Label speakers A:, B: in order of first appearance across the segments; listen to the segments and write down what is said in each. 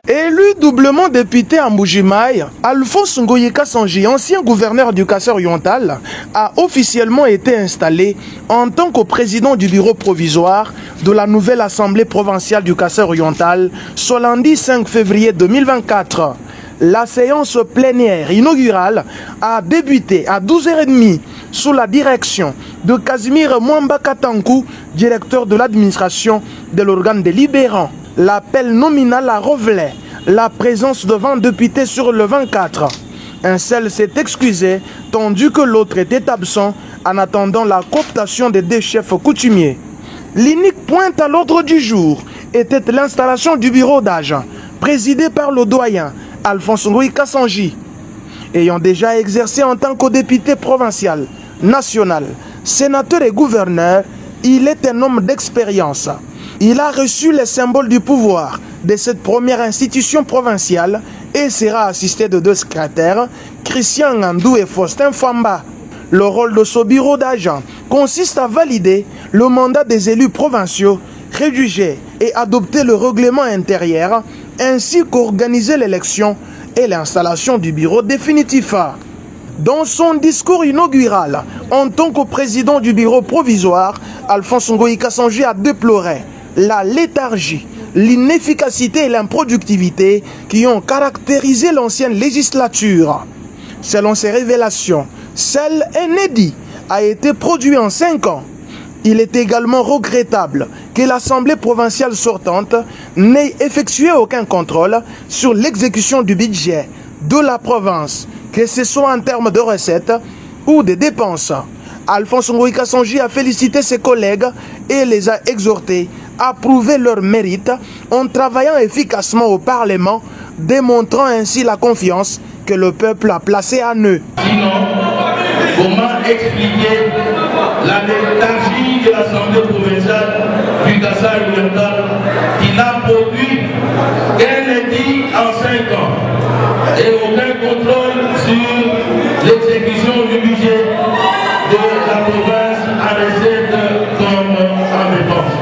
A: Élu doublement député à Mbujimaï, Alphonse Ngoyi Kassanji, ancien gouverneur du Kassai-Oriental, a officiellement été installé en tant que président du bureau provisoire de la nouvelle Assemblée provinciale du Kassai-Oriental ce lundi 5 février 2024. La séance plénière inaugurale a débuté à 12h30 sous la direction de Casimir Mwamba Katankou, directeur de l'administration de l'organe délibérant. L'appel nominal a révélé la présence de 20 députés sur le 24. Un seul s'est excusé, tandis que l'autre était absent en attendant la cooptation des deux chefs coutumiers. L'unique pointe à l'ordre du jour était l'installation du bureau d'agent, présidé par le doyen Alphonse Ngoyi Kassanji. Ayant déjà exercé en tant que député provincial, national, sénateur et gouverneur, il est un homme d'expérience. Il a reçu les symboles du pouvoir de cette première institution provinciale et sera assisté de deux secrétaires, Christian Ngandou et Faustin Famba. Le rôle de ce bureau d'agent consiste à valider le mandat des élus provinciaux, rédiger et adopter le règlement intérieur, ainsi qu'organiser l'élection et l'installation du bureau définitif. Dans son discours inaugural, en tant que président du bureau provisoire, Alphonse Ngoyi Kassanji a déploré la léthargie, l'inefficacité et l'improductivité qui ont caractérisé l'ancienne législature. Selon ses révélations, celle inédite a été produite en 5 ans. Il est également regrettable que l'Assemblée provinciale sortante n'ait effectué aucun contrôle sur l'exécution du budget de la province, que ce soit en termes de recettes ou de dépenses. Alphonse Ngoyi Kassanji a félicité ses collègues et les a exhortés à prouver leur mérite en travaillant efficacement au Parlement, démontrant ainsi la confiance que le peuple a placée en eux.
B: Sinon, comment expliquer la léthargie de l'Assemblée provinciale du Kassai-Oriental qui n'a produit qu'un édit en 5 ans et aucun contrôle sur l'exécution du budget de la province en recette comme en dépense?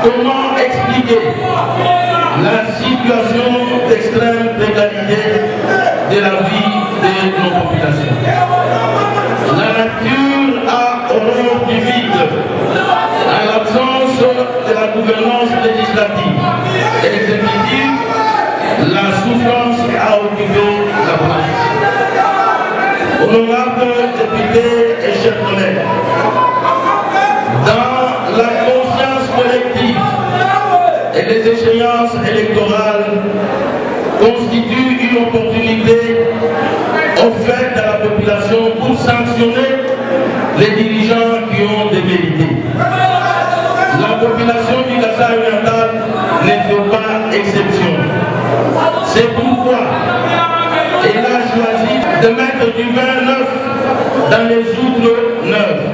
B: Comment expliquer la situation d'extrême précarité de la vie de nos populations? La nature a horreur du vide, à l'absence de la gouvernance législative et exécutive, la souffrance a occupé la place. Honorables députés et chers collègues, dans la conscience collective et les échéances électorales constituent une opportunité offerte à la population pour sanctionner les dirigeants qui ont démérité. La population du Kassai-Oriental ne fait pas exception. C'est pourquoi elle a choisi de mettre du vin neuf dans les outres neuves.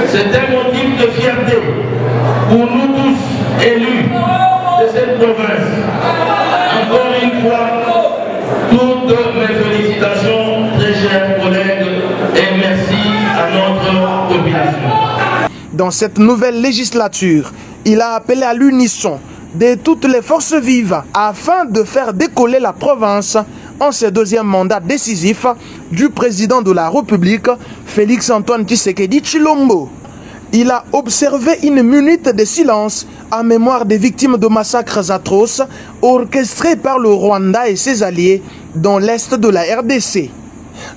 B: C'est un motif de fierté pour nous tous élus de cette province. Encore une fois, toutes mes félicitations, très chers collègues, et merci à notre population.
A: Dans cette nouvelle législature, il a appelé à l'unisson de toutes les forces vives afin de faire décoller la province en ce deuxième mandat décisif du président de la République, Félix-Antoine Tshisekedi Tshilombo. Il a observé une minute de silence en mémoire des victimes de massacres atroces orchestrés par le Rwanda et ses alliés dans l'est de la RDC.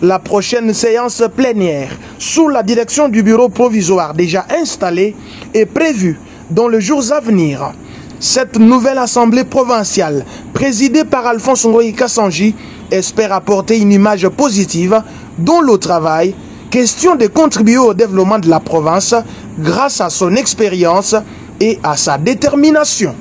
A: La prochaine séance plénière, sous la direction du bureau provisoire déjà installé, est prévue dans les jours à venir. Cette nouvelle assemblée provinciale, présidée par Alphonse Ngoyi Kassanji, espère apporter une image positive dans le travail, question de contribuer au développement de la province grâce à son expérience et à sa détermination.